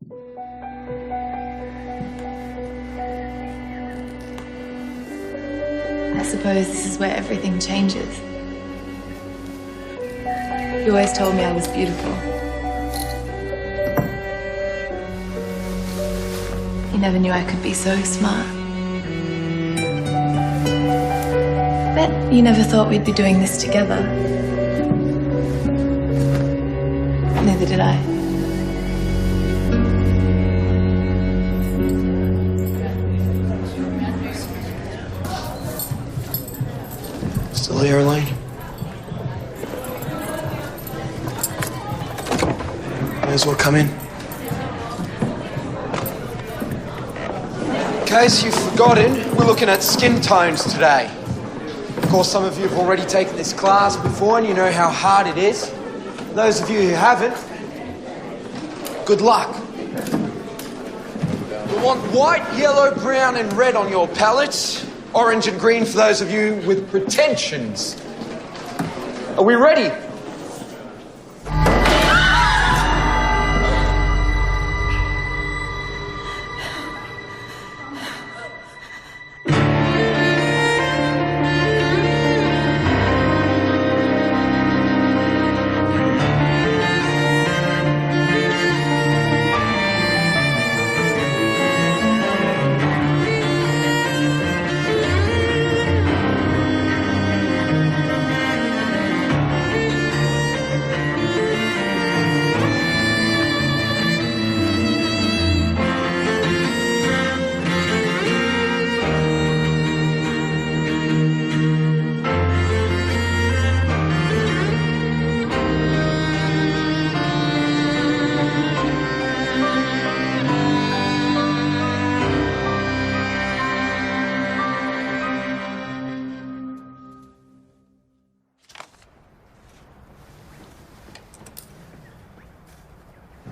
I suppose this is where everything changes. You always told me I was beautiful. You never knew I could be so smart. Bet you never thought we'd be doing this together. Neither did I. Still here, Elaine? May as well come in. In case you've forgotten, we're looking at skin tones today. Of course, some of you have already taken this class before and you know how hard it is. Those of you who haven't, good luck. You want white, yellow, brown and red on your palettes. Orange and green for those of you with pretensions. Are we ready?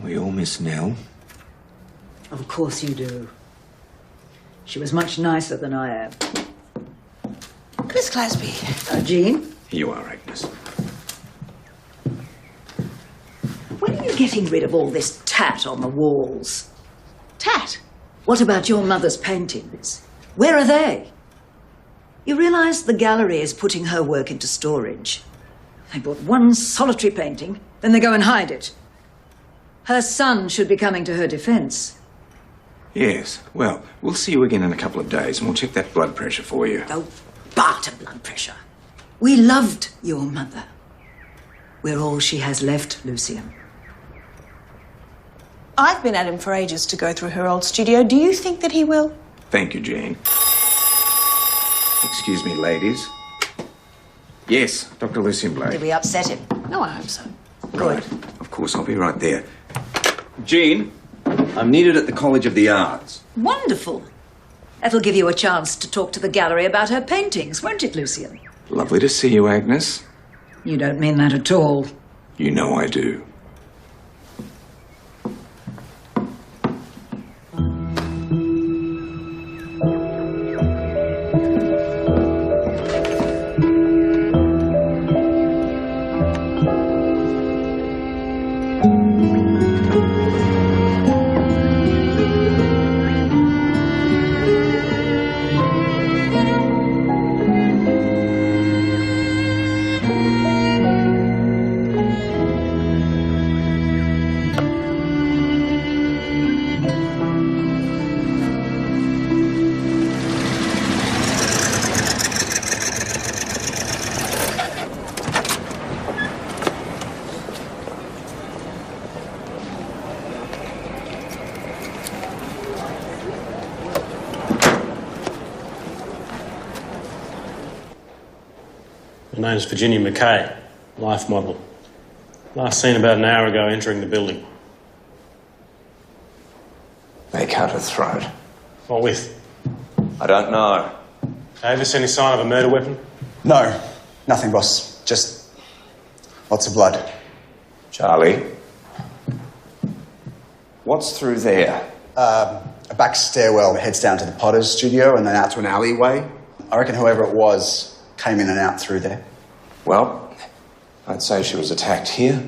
We all miss Nell. Of course you do. She was much nicer than I am. Miss Glasby. Jean? Here you are, Agnes. When are you getting rid of all this tat on the walls? Tat? What about your mother's paintings? Where are they? You realise the gallery is putting her work into storage. They bought one solitary painting, then they go and hide it. Her son should be coming to her defence. Yes, well, we'll see you again in a couple of days and we'll check that blood pressure for you. Oh, barter blood pressure. We loved your mother. We're all she has left, Lucian. I've been at him for ages to go through her old studio. Do you think that he will? Thank you, Jean. Excuse me, ladies. Yes, Dr. Lucian Blake. Did we upset him? No, I hope so. Good. Of course, I'll be right there. Jean, I'm needed at the College of the Arts. Wonderful. That'll give you a chance to talk to the gallery about her paintings, won't it, Lucian? Lovely to see you, Agnes. You don't mean that at all. You know I do. My name's Virginia McKay, life model. Last seen about an hour ago entering the building. They cut her throat. What with? I don't know. Davis, any sign of a murder weapon? No, nothing, boss. Just lots of blood. Charlie, what's through there? A back stairwell that heads down to the Potter's studio and then out to an alleyway. I reckon whoever it was came in and out through there. Well, I'd say she was attacked here.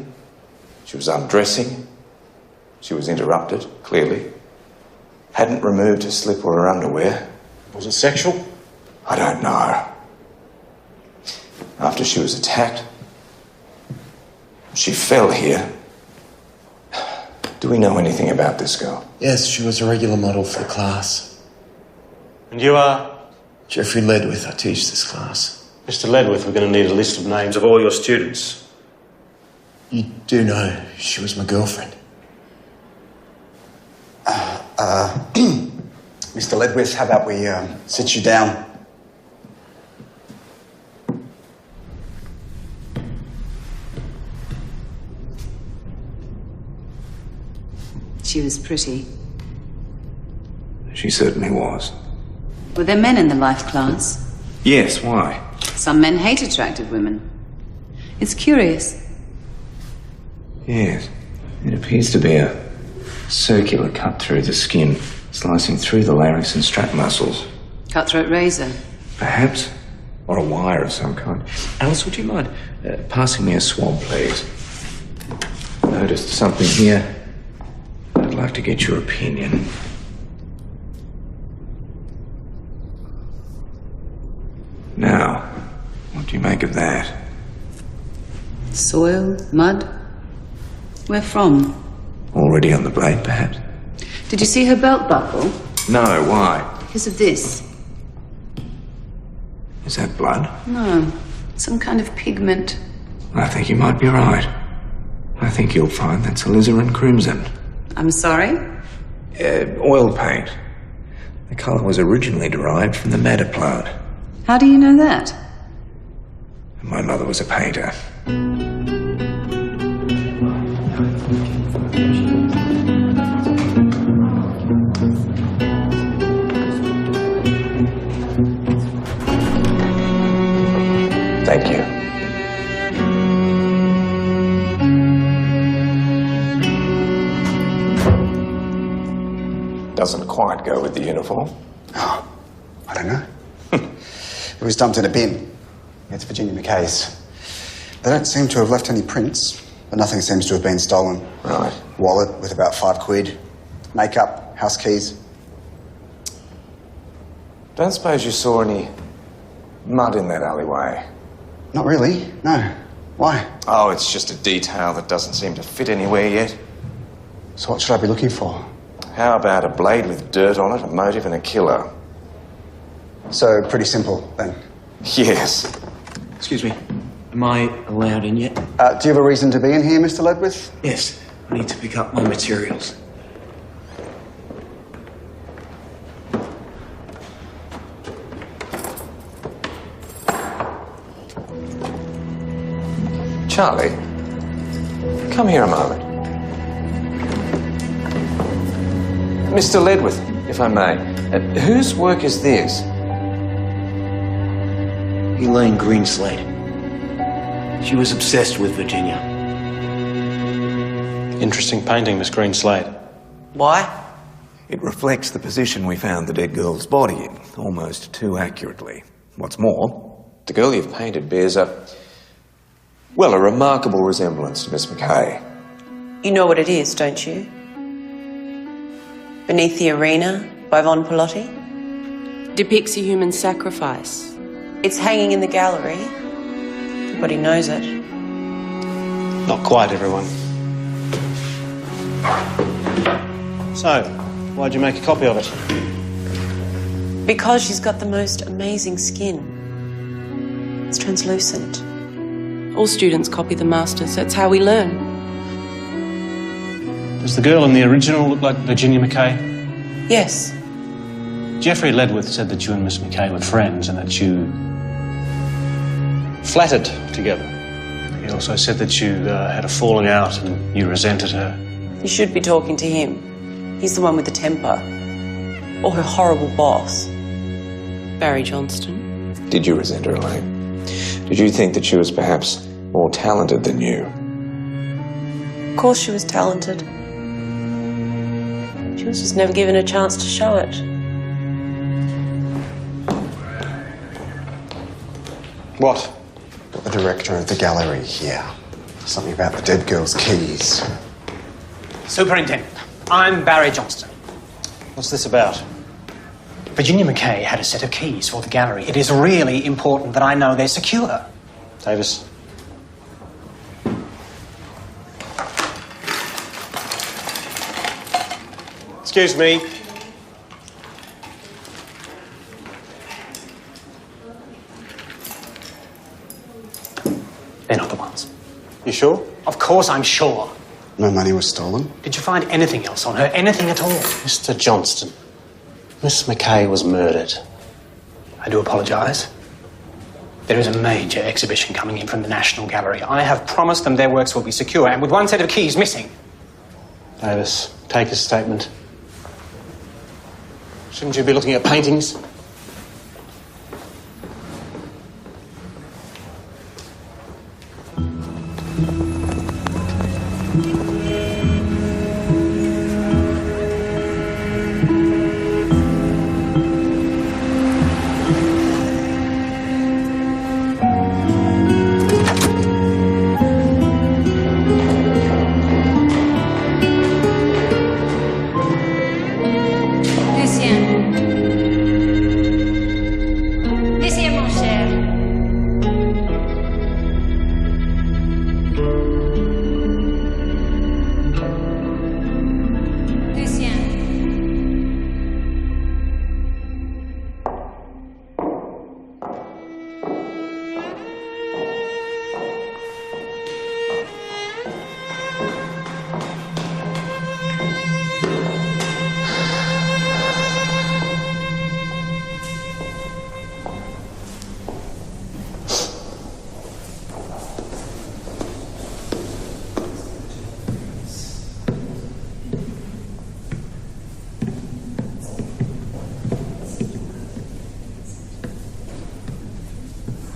She was undressing. She was interrupted, clearly. Hadn't removed her slip or her underwear. Was it sexual? I don't know. After she was attacked, she fell here. Do we know anything about this girl? Yes, she was a regular model for the class. And you are? Jeffrey Ledwith, I teach this class. Mr. Ledwith, we're going to need a list of names of all your students. You do know she was my girlfriend. Mr. Ledwith, how about we sit you down? She was pretty. She certainly was. Were there men in the life class? Yes, why? Some men hate attractive women. It's curious. Yes. It appears to be a circular cut through the skin, slicing through the larynx and strap muscles. Cutthroat razor. Perhaps. Or a wire of some kind. Alice, would you mind passing me a swab, please? Noticed something here. I'd like to get your opinion. Now, what do you make of that? Soil? Mud? Where from? Already on the blade, perhaps? Did you see her belt buckle? No, why? Because of this. Is that blood? No. Some kind of pigment. I think you might be right. I think you'll find that's alizarin crimson. I'm sorry? Oil paint. The colour was originally derived from the madder plant. How do you know that? My mother was a painter. Thank you. Doesn't quite go with the uniform. Oh, I don't know. It was dumped in a bin. It's Virginia McKay's. They don't seem to have left any prints, but nothing seems to have been stolen. Right. Wallet with about £5. Makeup, house keys. Don't suppose you saw any mud in that alleyway? Not really, no. Why? Oh, it's just a detail that doesn't seem to fit anywhere yet. So what should I be looking for? How about a blade with dirt on it, a motive and a killer? So, pretty simple, then. Yes. Excuse me, am I allowed in yet? Do you have a reason to be in here, Mr. Ledwith? Yes, I need to pick up my materials. Charlie, come here a moment. Mr. Ledwith, if I may, whose work is this? Elaine Greenslade. She was obsessed with Virginia. Interesting painting, Miss Greenslade. Why? It reflects the position we found the dead girl's body in, almost too accurately. What's more, the girl you've painted bears a remarkable resemblance to Miss McKay. You know what it is, don't you? Beneath the Arena by Von Pilotti. Depicts a human sacrifice. It's hanging in the gallery. Everybody knows it. Not quite everyone. So, why'd you make a copy of it? Because she's got the most amazing skin. It's translucent. All students copy the masters. That's how we learn. Does the girl in the original look like Virginia McKay? Yes. Jeffrey Ledwith said that you and Miss McKay were friends and that you flattered together. He also said that you had a falling out and you resented her. You should be talking to him. He's the one with the temper. Or her horrible boss. Barry Johnston. Did you resent her, Elaine? Did you think that she was perhaps more talented than you? Of course she was talented. She was just never given a chance to show it. What? Got the director of the gallery here. Something about the dead girl's keys. Superintendent. I'm Barry Johnston. What's this about? Virginia McKay had a set of keys for the gallery. It is really important that I know they're secure. Davis. Excuse me. They're not the ones. You sure? Of course I'm sure. No money was stolen. Did you find anything else on her? Anything at all? Mr. Johnston, Miss McKay was murdered. I do apologise. There is a major exhibition coming in from the National Gallery. I have promised them their works will be secure, and with one set of keys missing. Davis, take his statement. Shouldn't you be looking at paintings?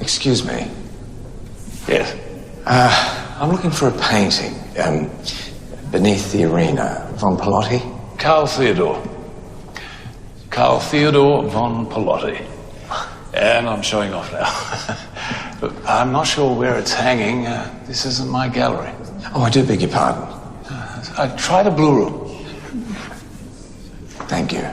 Excuse me. Yes. I'm looking for a painting. Beneath the Arena. Von Pelotti? Carl Theodor. Carl Theodor von Pelotti. And I'm showing off now. But I'm not sure where it's hanging. This isn't my gallery. Oh, I do beg your pardon. Try the Blue Room. Thank you.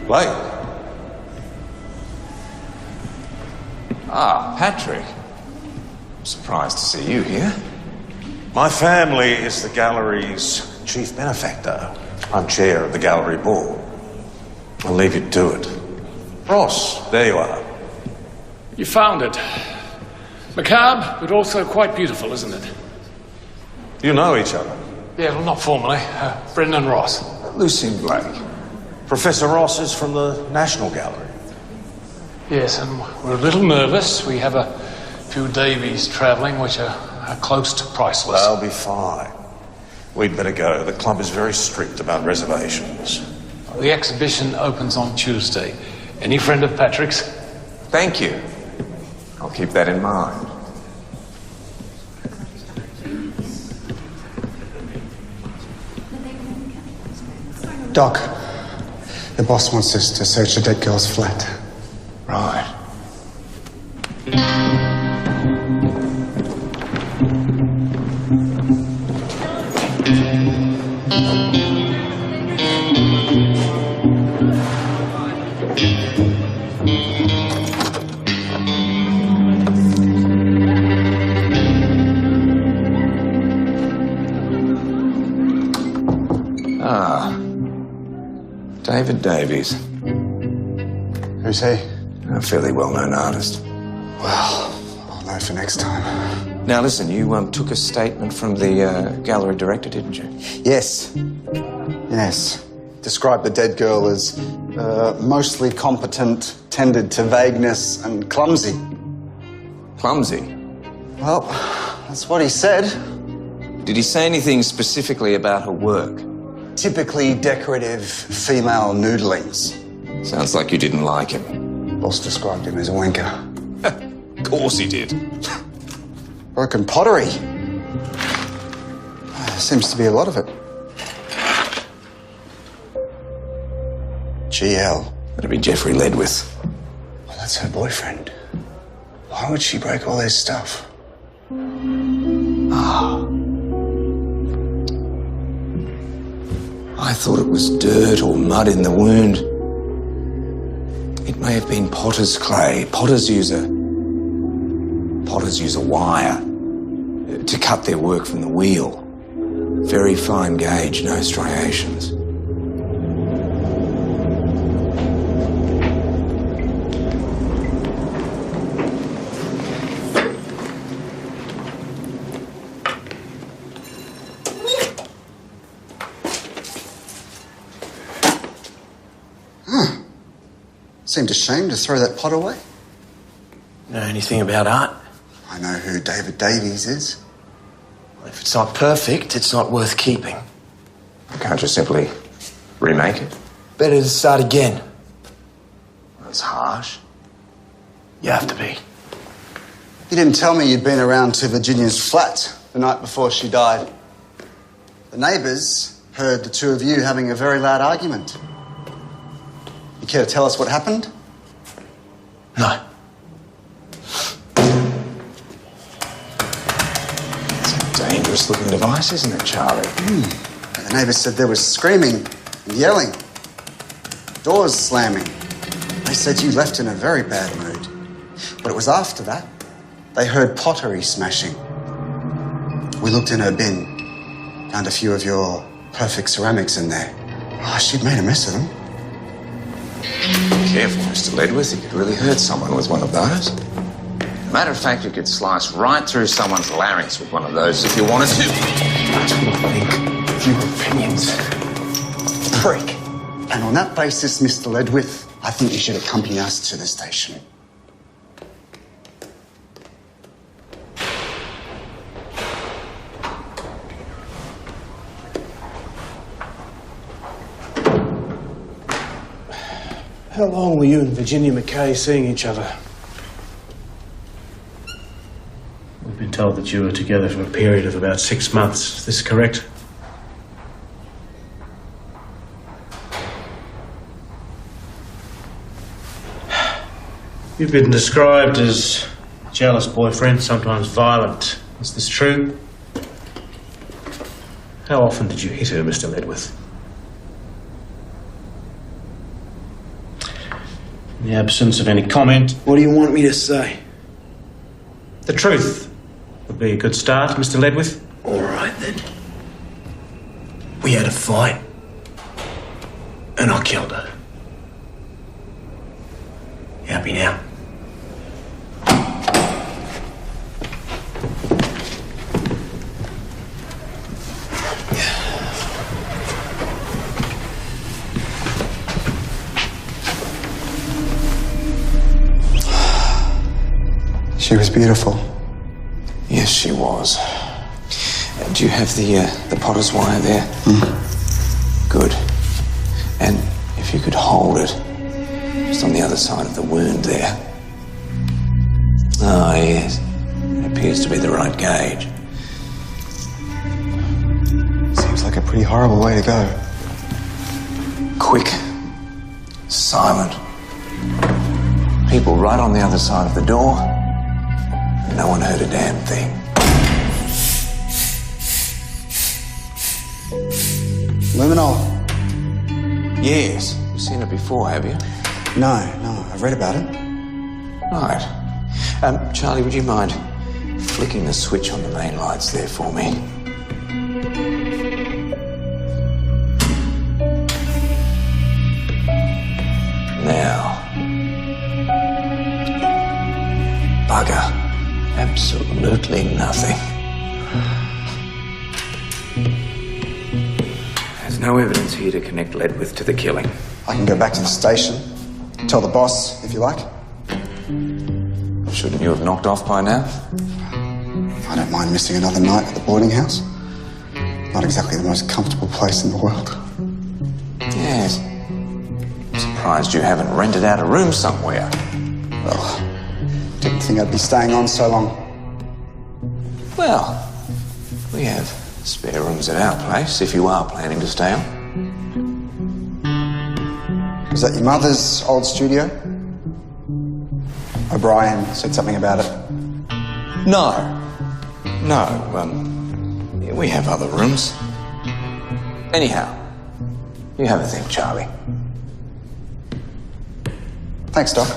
Blake. Ah, Patrick. I'm surprised to see you here. My family is the gallery's chief benefactor. I'm chair of the gallery board. I'll leave you to it. Ross, there you are. You found it. Macabre, but also quite beautiful, isn't it? You know each other? Yeah, well, not formally. Brendan Ross. Lucien Blake. Professor Ross is from the National Gallery. Yes, and we're a little nervous. We have a few Davies travelling, which are close to priceless. They'll be fine. We'd better go. The club is very strict about reservations. The exhibition opens on Tuesday. Any friend of Patrick's? Thank you. I'll keep that in mind. Doc, the boss wants us to search the dead girl's flat. Right. David Davies. Who's he? A fairly well-known artist. Well, I'll know for next time. Now listen, you took a statement from the gallery director, didn't you? Yes. Yes. Described the dead girl as mostly competent, tended to vagueness, and clumsy. Clumsy? Well, that's what he said. Did he say anything specifically about her work? Typically decorative female noodlings. Sounds like you didn't like him. Boss described him as a wanker. Of course he did. Broken pottery. Seems to be a lot of it. GL. That'd be Jeffrey Ledwith. Well, that's her boyfriend. Why would she break all his stuff? I thought it was dirt or mud in the wound. It may have been potter's clay. Potters use a wire to cut their work from the wheel. Very fine gauge, no striations. Seemed ashamed to throw that pot away. Know anything about art? I know who David Davies is. Well, if it's not perfect, it's not worth keeping. Can't you simply remake it? Better to start again. That's harsh. You have to be. You didn't tell me you'd been around to Virginia's flat the night before she died. The neighbours heard the two of you having a very loud argument. You care to tell us what happened? No. It's a dangerous looking device, isn't it, Charlie? The neighbours said there was screaming and yelling, doors slamming. They said you left in a very bad mood. But it was after that they heard pottery smashing. We looked in her bin, found a few of your perfect ceramics in there. Oh, she'd made a mess of them. Careful, Mr. Ledwith. You could really hurt someone with one of those. Matter of fact, you could slice right through someone's larynx with one of those if you wanted to. That's what I think. Your opinions. Prick. And on that basis, Mr. Ledwith, I think you should accompany us to the station. How long were you and Virginia McKay seeing each other? We've been told that you were together for a period of about 6 months. Is this correct? You've been described as a jealous boyfriend, sometimes violent. Is this true? How often did you hit her, Mr. Ledwith? In the absence of any comment, What do you want me to say? the truth would be a good start, Mr. Ledwith. All right, then. We had a fight. And I killed her. You happy now? She was beautiful. Yes, she was. Do you have the potter's wire there? Good. And if you could hold it just on the other side of the wound there. Ah, yes. It appears to be the right gauge. Seems like a pretty horrible way to go. Quick. Silent. People right on the other side of the door. No one heard a damn thing. Luminol. Yes. You've seen it before, have you? No, I've read about it. Right. Charlie, would you mind flicking the switch on the main lights there for me? Now. Bugger. Absolutely nothing. There's no evidence here to connect Ledwith to the killing. I can go back to the station. Tell the boss, if you like. Shouldn't you have knocked off by now? I don't mind missing another night at the boarding house. Not exactly the most comfortable place in the world. Yes. Surprised you haven't rented out a room somewhere. Well, didn't think I'd be staying on so long. Well, we have spare rooms at our place if you are planning to stay on. Was that your mother's old studio? O'Brien said something about it. No. No, we have other rooms. Anyhow, you have a think, Charlie. Thanks, Doc.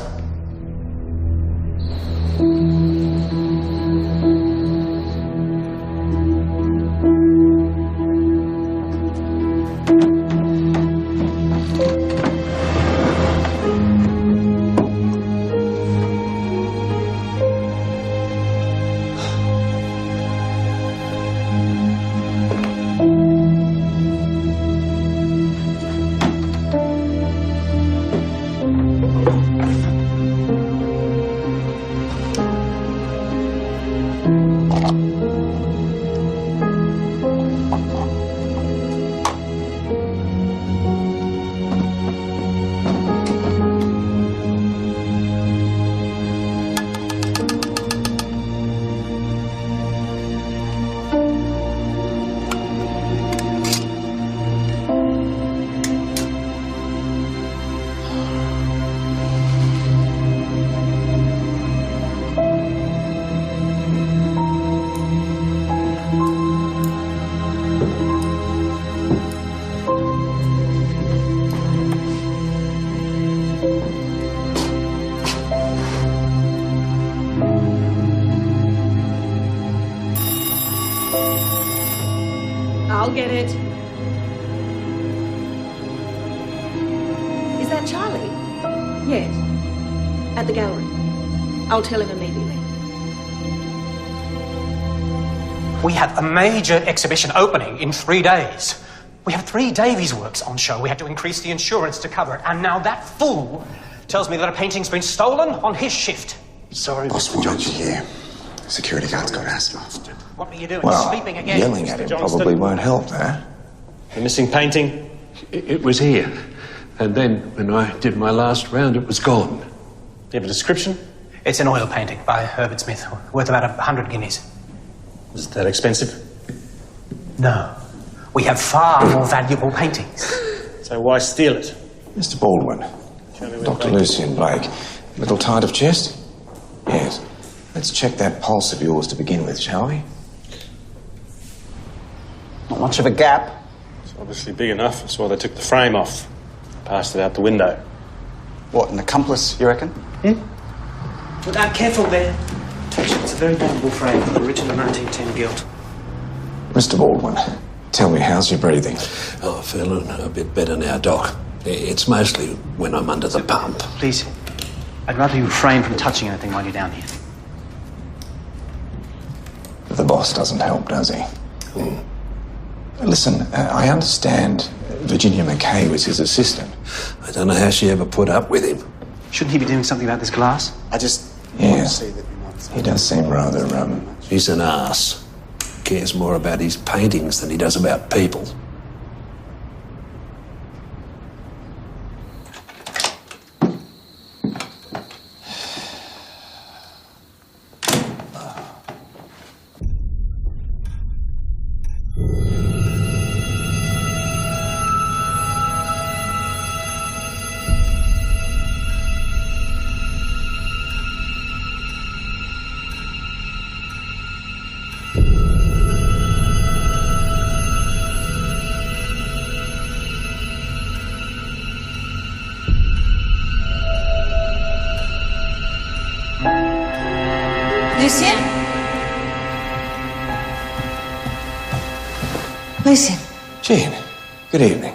I'll get it. Is that Charlie? Yes. At the gallery. I'll tell him immediately. We have a major exhibition opening in 3 days. We have 3 Davies works on show. We had to increase the insurance to cover it. And now that fool tells me that a painting's been stolen on his shift. Sorry, Boss wanted you here. Security guard's got asthma. What were you doing? Well, Sleeping again? yelling at him probably won't help, eh? The missing painting? It was here. And then, when I did my last round, it was gone. Do you have a description? It's an oil painting by Herbert Smith, worth about 100 guineas. Is it that expensive? No. We have far more valuable paintings. So why steal it? Mr. Baldwin, Dr. Lucian Blake, a little tight of chest? Yes. Let's check that pulse of yours to begin with, shall we? Not much of a gap. It's obviously big enough. That's why they took the frame off. Passed it out the window. What, an accomplice, you reckon? But careful there. It's a very valuable frame, original 1910 gilt. Mr. Baldwin, tell me, how's your breathing? Oh, feeling a bit better now, Doc. It's mostly when I'm under the pump. Please, I'd rather you refrain from touching anything while you're down here. The boss doesn't help, does he? Listen, I understand Virginia McKay was his assistant. I don't know how she ever put up with him. Shouldn't he be doing something about this glass? I just Yes. He does seem rather, He's an ass. Cares more about his paintings than he does about people. Lucien? Lucien. Jean, good evening.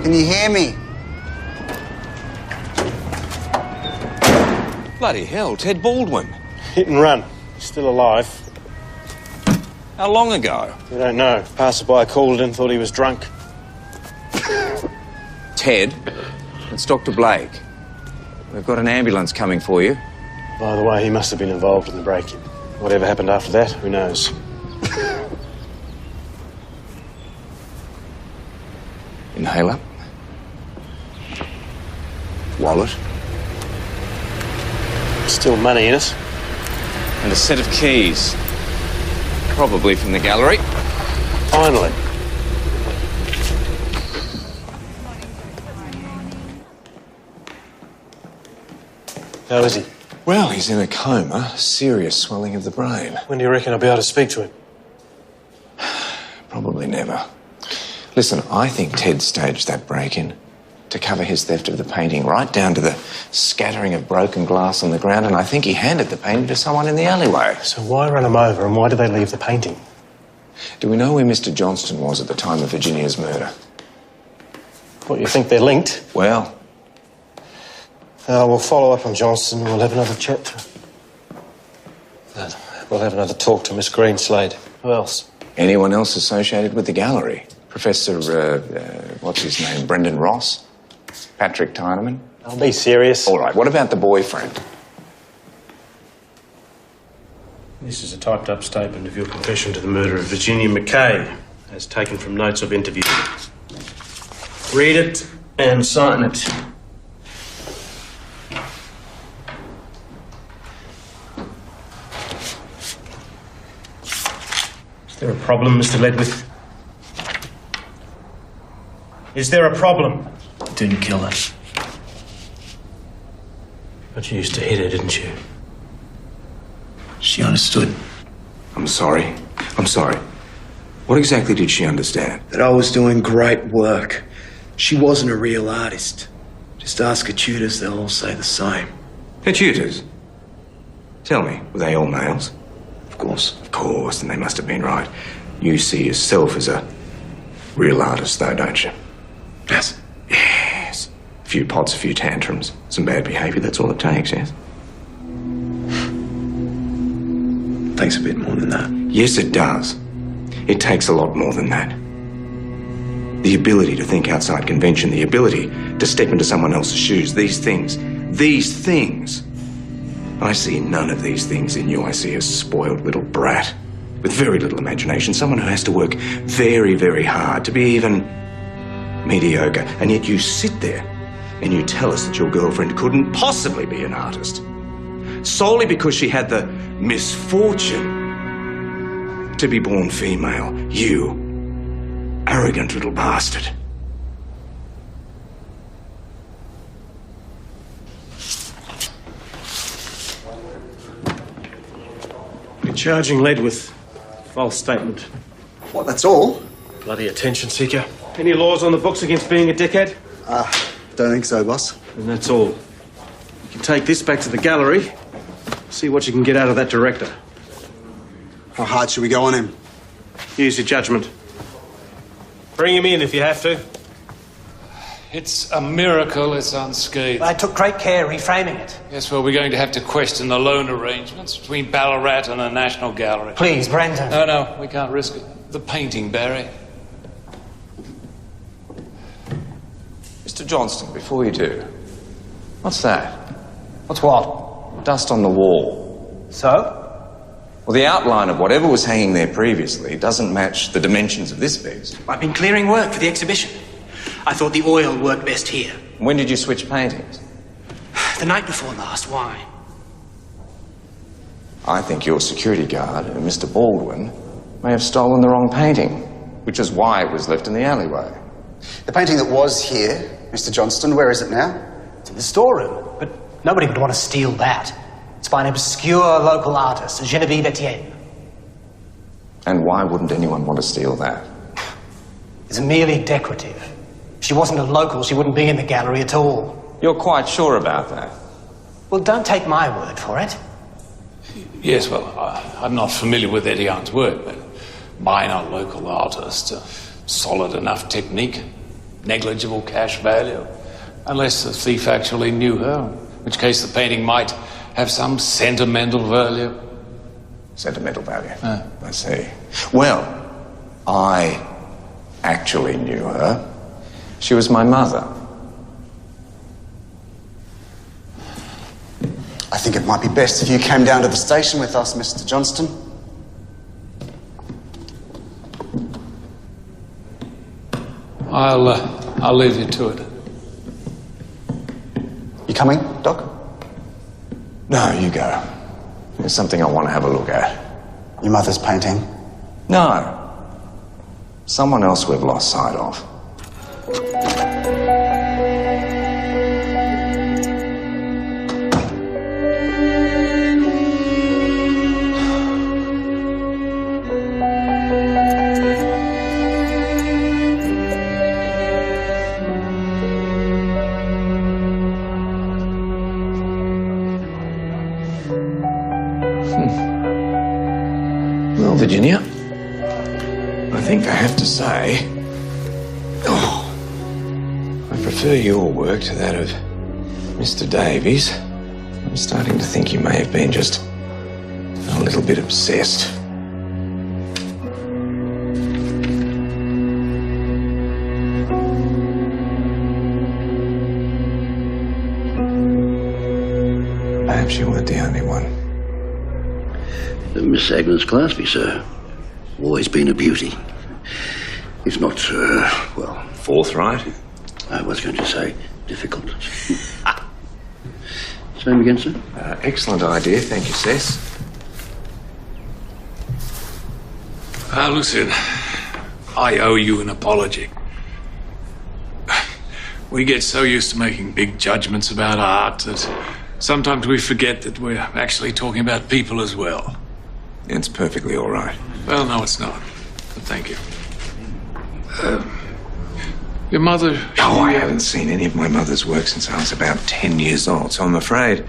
Can you hear me? Bloody hell, Ted Baldwin. Hit and run. He's still alive. How long ago? We don't know. Passerby called and thought he was drunk. Ted, it's Dr. Blake. We've got an ambulance coming for you. By the way, he must have been involved in the break-in. Whatever happened after that, who knows? Inhaler. Wallet. Still money in it. And a set of keys. Probably from the gallery. Finally. How is he? Well, he's in a coma. Serious swelling of the brain. When do you reckon I'll be able to speak to him? Probably never. Listen, I think Ted staged that break-in to cover his theft of the painting, right down to the scattering of broken glass on the ground, and I think he handed the painting to someone in the alleyway. So why run him over, and why did they leave the painting? Do we know where Mr. Johnston was at the time of Virginia's murder? What, you think they're linked? Well... We'll follow up on Johnston. We'll have another chat. We'll have another talk to Miss Greenslade. Who else? Anyone else associated with the gallery? Professor, what's his name? Brendan Ross? Patrick Tynerman? I'll be serious. All right, what about the boyfriend? This is a typed-up statement of your confession to the murder of Virginia McKay, as taken from notes of interview. Read it and sign it. Is there a problem, Mr. Ledwith? Is there a problem? Didn't kill her. But you used to hit her, didn't you? She understood. I'm sorry. I'm sorry. What exactly did she understand? That I was doing great work. She wasn't a real artist. Just ask her tutors, they'll all say the same. Her tutors? Tell me, were they all males? Of course. Of course, and they must have been right. You see yourself as a real artist, though, don't you? Yes. Yes. A few pots, a few tantrums, some bad behaviour, that's all it takes, yes? Takes a bit more than that. Yes, it does. It takes a lot more than that. The ability to think outside convention, the ability to step into someone else's shoes, these things. I see none of these things in you. I see a spoiled little brat with very little imagination, someone who has to work very, very hard to be even mediocre. And yet you sit there and you tell us that your girlfriend couldn't possibly be an artist solely because she had the misfortune to be born female. You arrogant little bastard. You're charging Ledwith. False statement. What, that's all? Bloody attention seeker. Any laws on the books against being a dickhead? Don't think so, boss. And that's all. You can take this back to the gallery, see what you can get out of that director. How hard should we go on him? Use your judgment. Bring him in if you have to. It's a miracle it's unscathed. I took great care reframing it. Yes, well, we're going to have to question the loan arrangements between Ballarat and the National Gallery. Please, Brendan. No, we can't risk it. The painting, Barry. Mr. Johnston, before you do, what's that? What's what? Dust on the wall. So? Well, the outline of whatever was hanging there previously doesn't match the dimensions of this piece. I've been clearing work for the exhibition. I thought the oil worked best here. When did you switch paintings? The night before last. Why? I think your security guard, Mr. Baldwin, may have stolen the wrong painting, which is why it was left in the alleyway. The painting that was here, Mr. Johnston, where is it now? It's in the storeroom, but nobody would want to steal that. It's by an obscure local artist, Genevieve Etienne. And why wouldn't anyone want to steal that? It's merely decorative. If she wasn't a local, she wouldn't be in the gallery at all. You're quite sure about that? Well, don't take my word for it. Yes, well, I'm not familiar with Etienne's work, but minor local artist, solid enough technique, negligible cash value, unless the thief actually knew her, in which case the painting might have some sentimental value. Sentimental value? I see. Well, I actually knew her. She was my mother. I think it might be best if you came down to the station with us, Mr. Johnston. I'll leave you to it. You coming, Doc? No, you go. There's something I want to have a look at. Your mother's painting? No. Someone else we've lost sight of. Well, Virginia, I think I have to say, I prefer your work to that of Mr. Davies. I'm starting to think you may have been just a little bit obsessed. Perhaps you weren't the only one. Miss Agnes Claspy, sir. Always been a beauty. If not, well... Forthright? I was going to say difficult. Same again, sir? Excellent idea, thank you, Cess. Lucien, I owe you an apology. We get so used to making big judgments about art that sometimes we forget that we're actually talking about people as well. It's perfectly all right. Well, no, it's not. But thank you. Your mother... I haven't seen any of my mother's work since I was about 10 years old, so I'm afraid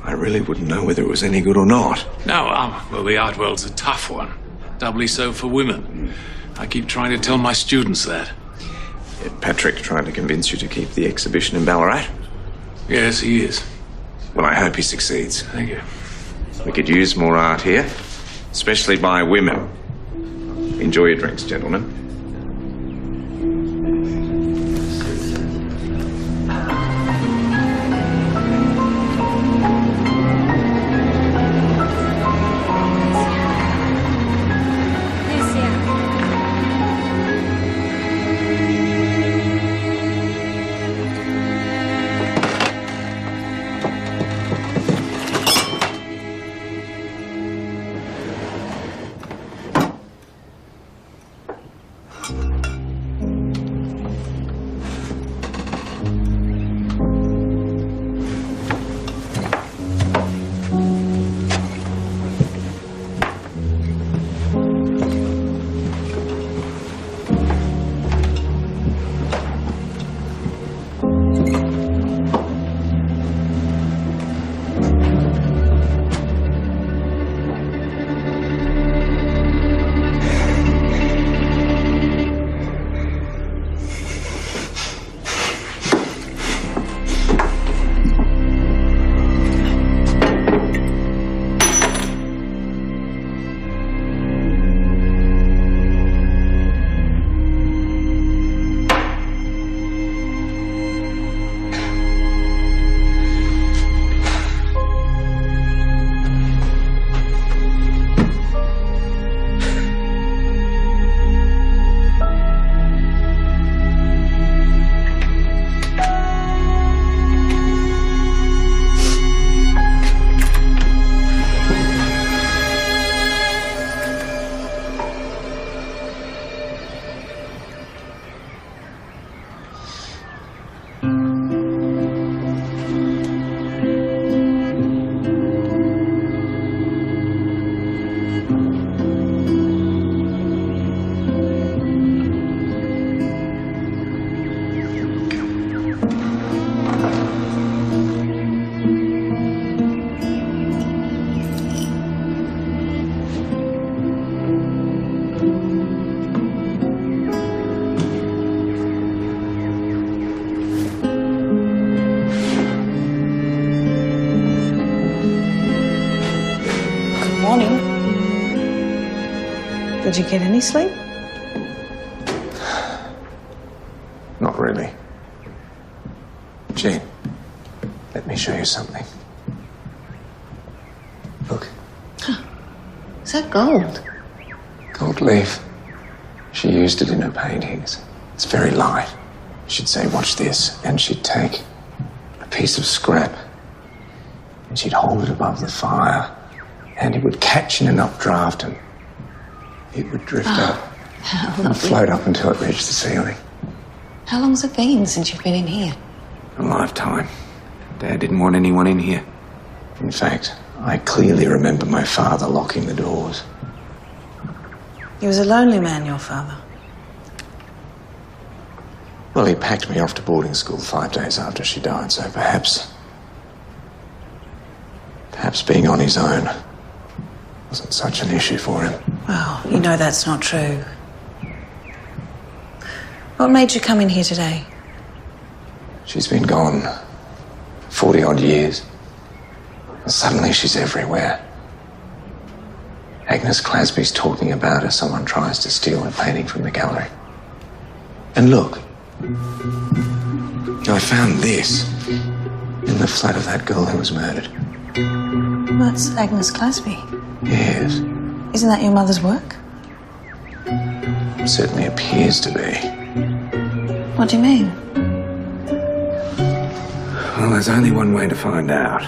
I really wouldn't know whether it was any good or not. No, well, the art world's a tough one. Doubly so for women. I keep trying to tell my students that. Patrick tried to convince you to keep the exhibition in Ballarat? Yes, he is. Well, I hope he succeeds. Thank you. We could use more art here, especially by women. Enjoy your drinks, gentlemen. Did you get any sleep? Not really. Jean, let me show you something. Look. Is that gold? Gold leaf. She used it in her paintings. It's very light. She'd say, watch this, and she'd take a piece of scrap and she'd hold it above the fire, and it would catch in an updraft, and it would drift up and float up until it reached the ceiling. How long's it been since you've been in here? A lifetime. Dad didn't want anyone in here. In fact, I clearly remember my father locking the doors. He was a lonely man, your father. Well, he packed me off to boarding school 5 days after she died, so perhaps being on his own wasn't such an issue for him. Well, you know that's not true. What made you come in here today? She's been gone 40-odd years. And suddenly she's everywhere. Agnes Clasby's talking about her. Someone tries to steal a painting from the gallery. And look, I found this in the flat of that girl who was murdered. That's Agnes Clasby. Yes, Isn't that your mother's work? it certainly appears to be. What do you mean? Well, there's only one way to find out.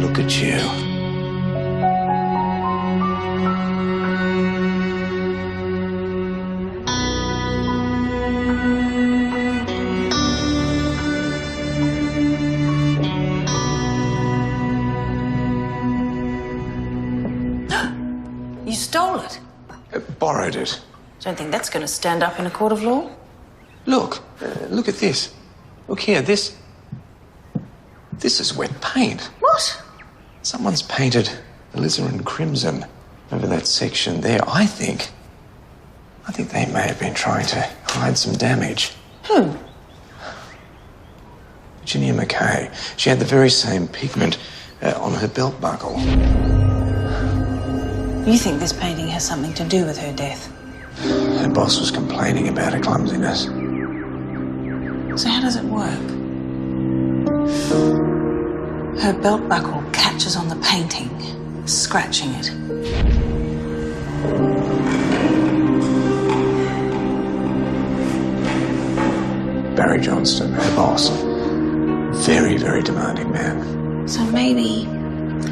Look at you. You stole it. Borrowed it. Don't think that's going to stand up in a court of law. Look, look at this. Look here, this is wet paint. What? Someone's painted alizarin crimson over that section there. I think they may have been trying to hide some damage. Who? Virginia Mackay. She had the very same pigment on her belt buckle. You think this painting has something to do with her death? Her boss was complaining about her clumsiness. So how does it work? Her belt buckle catches on the painting, scratching it. Barry Johnston, her boss. Very, very demanding man. So maybe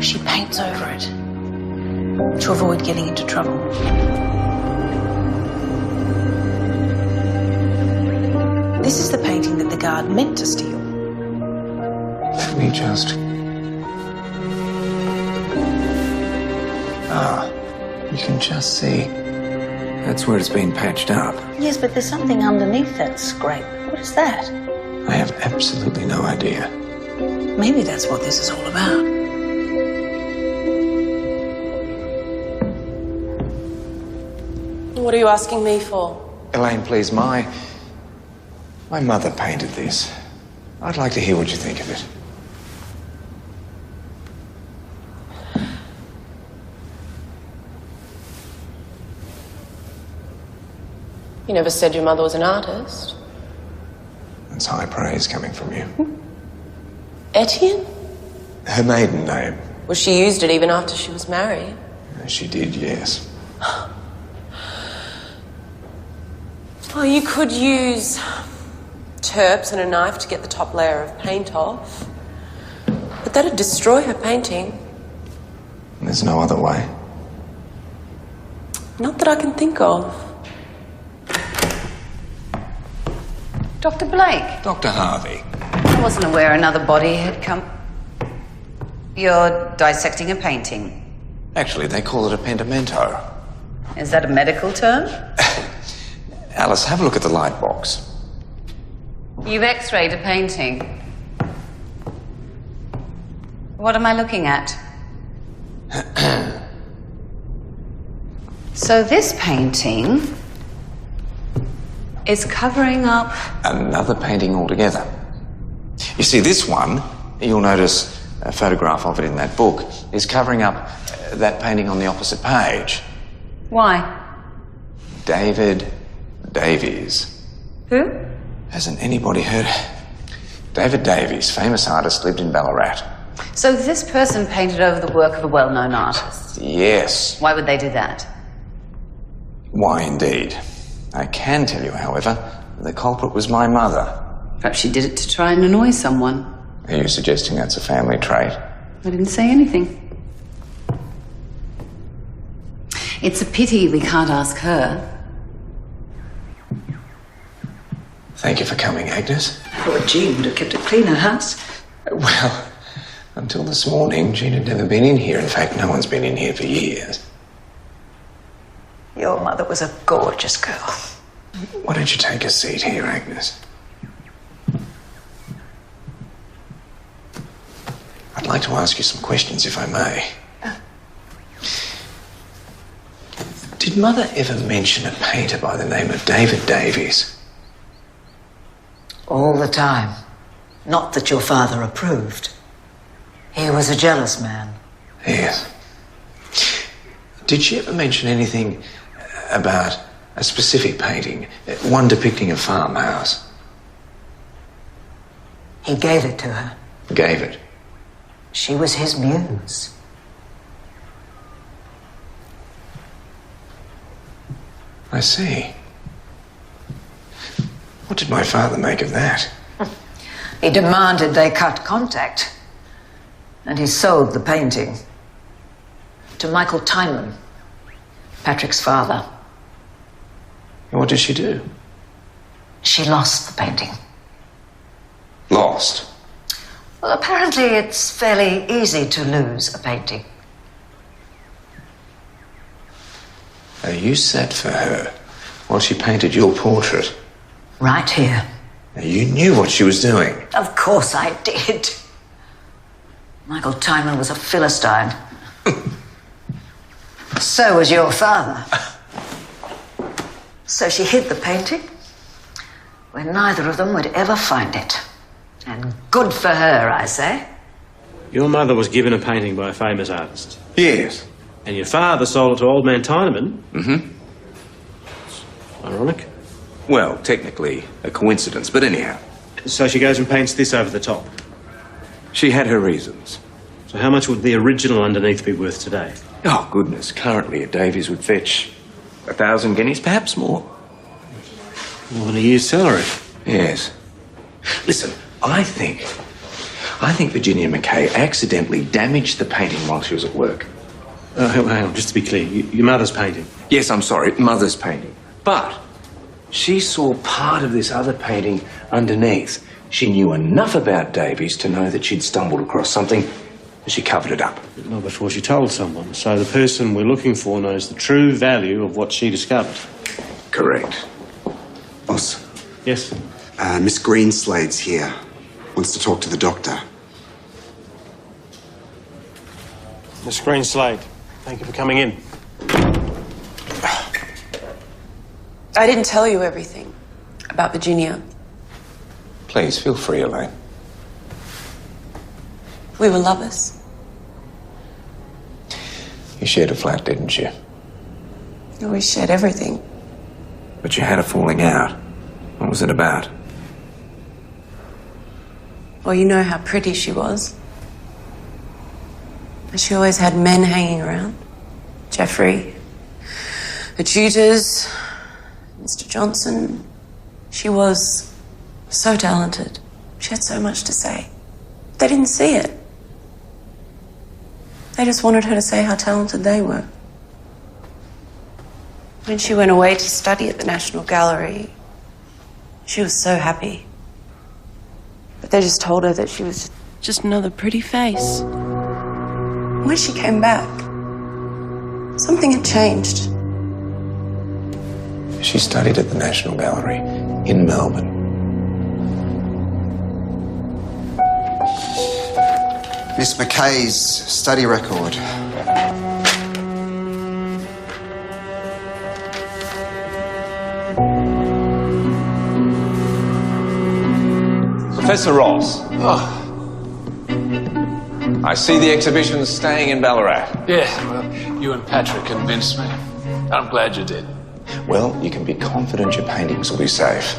she paints over it to avoid getting into trouble. This is the painting that the guard meant to steal. Let me just... you can just see. That's where it's been patched up. Yes, but there's something underneath that scrape. What is that? I have absolutely no idea. Maybe that's what this is all about. What are you asking me for? Elaine, please, my mother painted this. I'd like to hear what you think of it. You never said your mother was an artist. That's high praise coming from you. Etienne? Her maiden name. Well, she used it even after she was married. She did, yes. Well, you could use turps and a knife to get the top layer of paint off. But that'd destroy her painting. There's no other way. Not that I can think of. Dr. Blake? Dr. Harvey. I wasn't aware another body had come. You're dissecting a painting. Actually, they call it a pentimento. Is that a medical term? Alice, have a look at the light box. You've x-rayed a painting. What am I looking at? So this painting is covering up... Another painting altogether. You see, this one, you'll notice a photograph of it in that book, is covering up that painting on the opposite page. Why? David Davies. Who? Hasn't anybody heard? David Davies, famous artist, lived in Ballarat. So this person painted over the work of a well-known artist. Yes. Why would they do that? Why, indeed. I can tell you, however, the culprit was my mother. Perhaps she did it to try and annoy someone. Are you suggesting that's a family trait? I didn't say anything. It's a pity we can't ask her. Thank you for coming, Agnes. I thought Jean would have kept it clean, her house. Well, until this morning, Jean had never been in here. In fact, no one's been in here for years. Your mother was a gorgeous girl. Why don't you take a seat here, Agnes? I'd like to ask you some questions, if I may. Did Mother ever mention a painter by the name of David Davies? All the time. Not that your father approved. He was a jealous man. Yes. Did she ever mention anything about a specific painting, one depicting a farmhouse? He gave it to her. Gave it? She was his muse. I see. What did my father make of that? He demanded they cut contact. And he sold the painting to Michael Tyman, Patrick's father. And what did she do? She lost the painting. Lost? Well, apparently it's fairly easy to lose a painting. Now, you sat for her while she painted your portrait. Right here. Now, you knew what she was doing. Of course I did. Michael Tyman was a Philistine. So was your father. So she hid the painting where neither of them would ever find it. And good for her, I say. Your mother was given a painting by a famous artist. Yes. And your father sold it to old man Tyneman. Mm-hmm. Ironic. Well, technically a coincidence, but anyhow. So she goes and paints this over the top. She had her reasons. So how much would the original underneath be worth today? Oh, goodness. Currently, a Davies would fetch 1,000 guineas, perhaps more. More than a year's salary. Yes. Listen, I think Virginia Mackay accidentally damaged the painting while she was at work. Hang on, just to be clear, your mother's painting? Yes, I'm sorry, Mother's painting. But she saw part of this other painting underneath. She knew enough about Davies to know that she'd stumbled across something, and she covered it up. Not before she told someone. So the person we're looking for knows the true value of what she discovered. Correct. Boss. Yes? Miss Greenslade's here. Wants to talk to the doctor. Miss Greenslade, thank you for coming in. I didn't tell you everything about Virginia. Please, feel free, Elaine. We were lovers. You shared a flat, didn't you? We shared everything. But you had a falling out. What was it about? Well, you know how pretty she was. And she always had men hanging around. Jeffrey, her tutors, Mr. Johnson. She was so talented. She had so much to say. They didn't see it. They just wanted her to say how talented they were. When she went away to study at the National Gallery, she was so happy. But they just told her that she was just another pretty face. When she came back, something had changed. She studied at the National Gallery in Melbourne. Miss Mackay's study record. Professor Ross. Oh. I see the exhibition's staying in Ballarat. Yeah, well, you and Patrick convinced me. I'm glad you did. Well, you can be confident your paintings will be safe.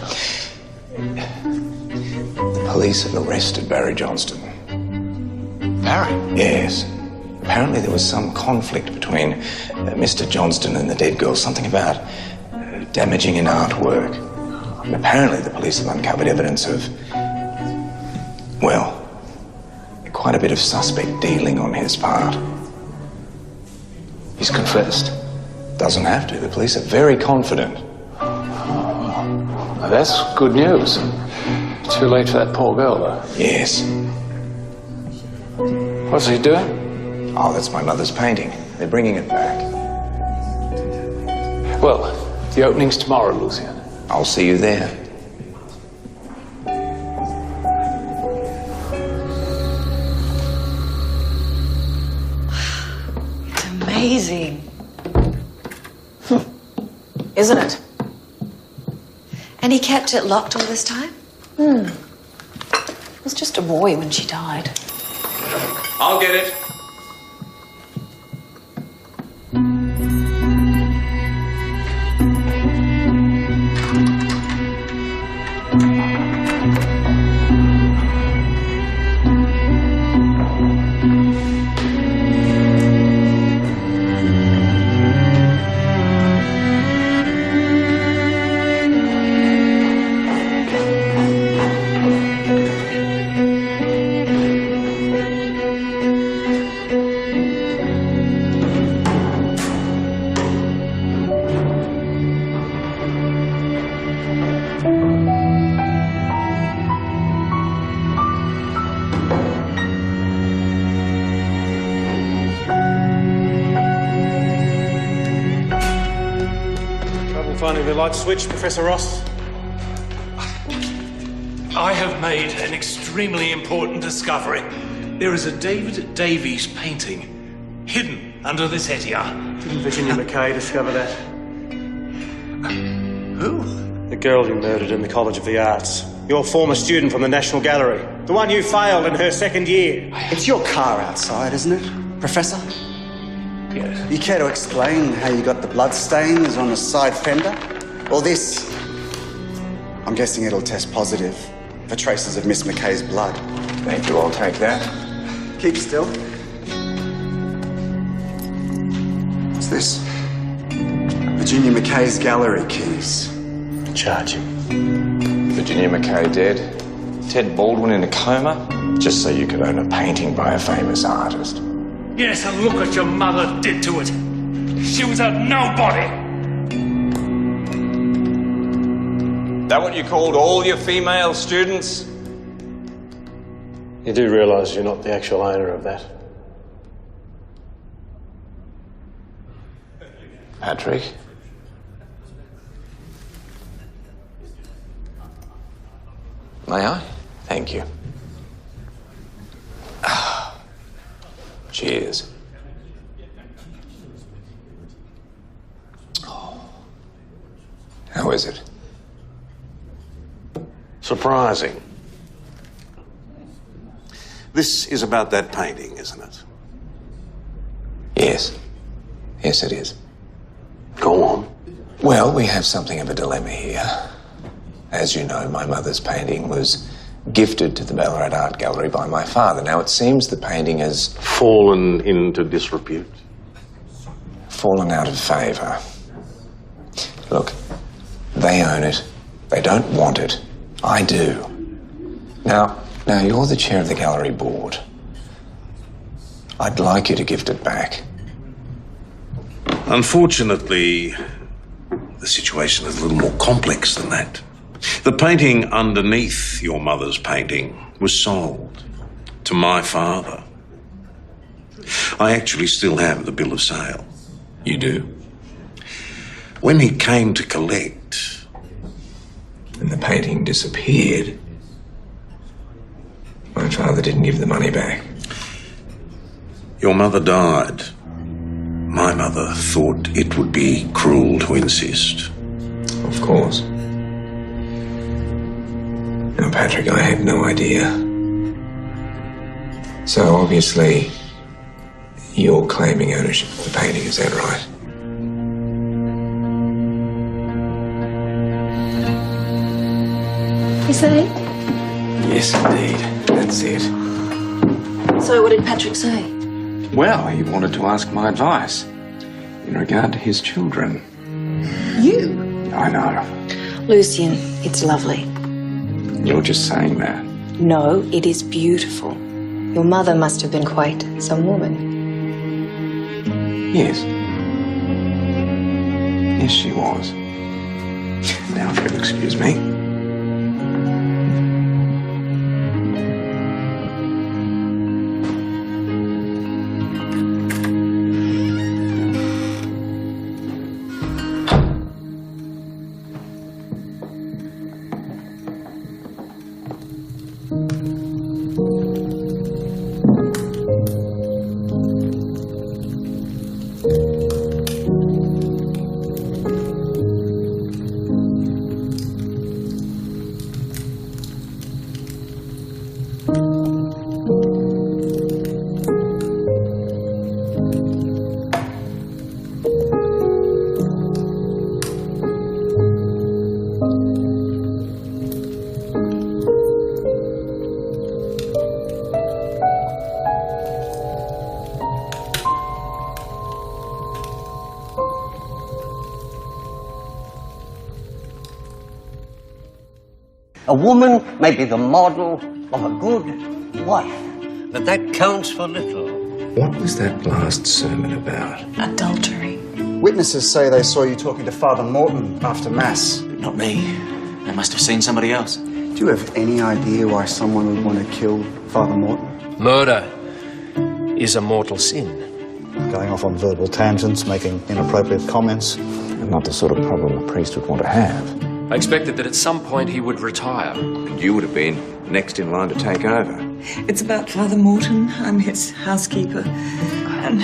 The police have arrested Barry Johnston. Barry? Yes. Apparently there was some conflict between Mr. Johnston and the dead girl, something about damaging an artwork. And apparently the police have uncovered evidence of, well, quite a bit of suspect dealing on his part. He's confessed. Doesn't have to. The police are very confident. Well, that's good news. Too late for that poor girl, though. Yes. What's he doing? Oh, that's my mother's painting. They're bringing it back. Well, the opening's tomorrow, Lucian. I'll see you there. Amazing. Isn't it? And he kept it locked all this time? He was just a boy when she died. I'll get it. Finding the light switch, Professor Ross? I have made an extremely important discovery. There is a David Davies painting hidden under this Etihad. Didn't Virginia Mackay discover that? Who? The girl you murdered in the College of the Arts. Your former student from the National Gallery. The one you failed in her second year. It's your car outside, isn't it, Professor? Yes. You care to explain how you got the blood stains on the side fender? Or this? I'm guessing it'll test positive for traces of Miss Mackay's blood. Thank you, I'll take that. Keep still. What's this? Virginia Mackay's gallery keys. Charge him. Virginia Mackay dead. Ted Baldwin in a coma. Just so you could own a painting by a famous artist. Yes, and look what your mother did to it. She was a nobody. That what you called all your female students? You do realise you're not the actual owner of that? Patrick? May I? Thank you. Cheers. How is it? Surprising. This is about that painting, isn't it? Yes. Yes, it is. Go on. Well, we have something of a dilemma here. As you know, my mother's painting was gifted to the Ballarat Art Gallery by my father. Now, it seems the painting has fallen into disrepute. Fallen out of favour. Look, they own it. They don't want it. I do. Now, you're the chair of the gallery board. I'd like you to gift it back. Unfortunately, the situation is a little more complex than that. The painting underneath your mother's painting was sold to my father. I actually still have the bill of sale. You do? When he came to collect... And the painting disappeared. My father didn't give the money back. Your mother died. My mother thought it would be cruel to insist. Of course. Now, Patrick, I had no idea. So obviously, you're claiming ownership of the painting, is that right? Is that it? Yes, indeed. That's it. So what did Patrick say? Well, he wanted to ask my advice in regard to his children. You? I know. Lucian, it's lovely. You're just saying that. No, it is beautiful. Your mother must have been quite some woman. Yes. Yes, she was. Now, if you'll excuse me. A woman may be the model of a good wife, but that counts for little. What was that last sermon about? Adultery. Witnesses say they saw you talking to Father Morton after Mass. Not me. They must have seen somebody else. Do you have any idea why someone would want to kill Father Morton? Murder is a mortal sin. Going off on verbal tangents, making inappropriate comments. And not the sort of problem a priest would want to have. I expected that at some point he would retire. And you would have been next in line to take over. It's about Father Morton. I'm his housekeeper. And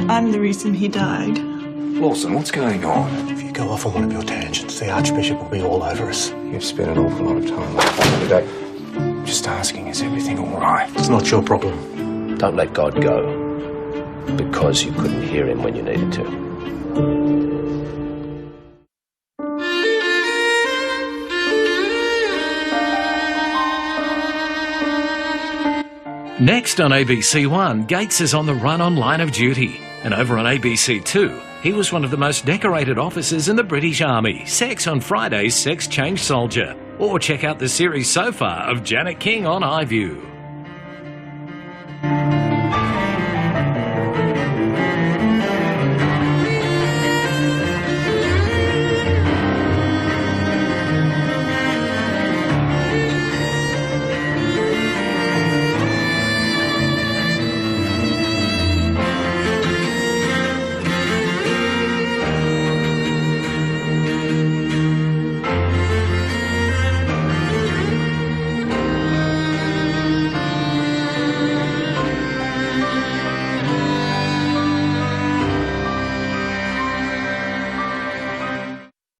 I'm the reason he died. Lawson, what's going on? If you go off on one of your tangents, the Archbishop will be all over us. You've spent an awful lot of time on the phone today. Just asking, is everything all right? It's not your problem. Don't let God go because you couldn't hear him when you needed to. Next on ABC One, Gates is on the run on Line of Duty. And over on ABC Two, he was one of the most decorated officers in the British Army. Sex on Friday's Sex Change Soldier. Or check out the series so far of Janet King on iView.